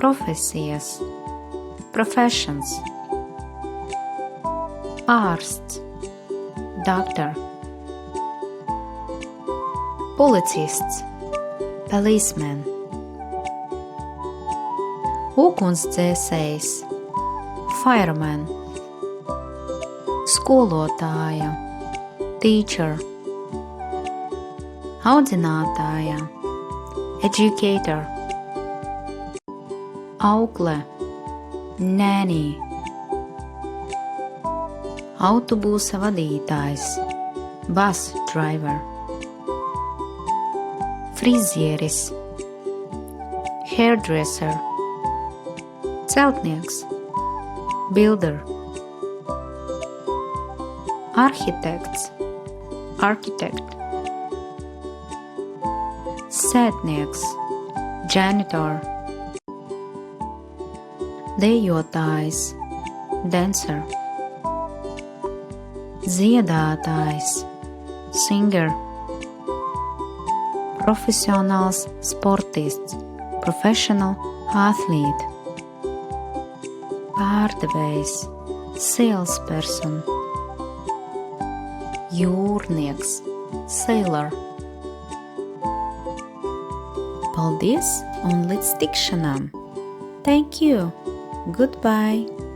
Profesijas, professions. Ārsts, doctor. Policists, policeman. Ugunsdzēsējs, fireman. Skolotāja, teacher. Audzinātāja, educator. Aukle, nanny. Autobusa vadītājs, bus driver. Frizieris, hairdresser. Celtnieks, builder. Arhitekts, architect. Sētnieks, janitor. Dejotājs, dancer. Dziedātājs, singer. Profesionāls sportists, professional athlete. Pārdevējs, salesperson. Jūrnieks, sailor. Paldies un līdz tikšanām! Thank you! Goodbye!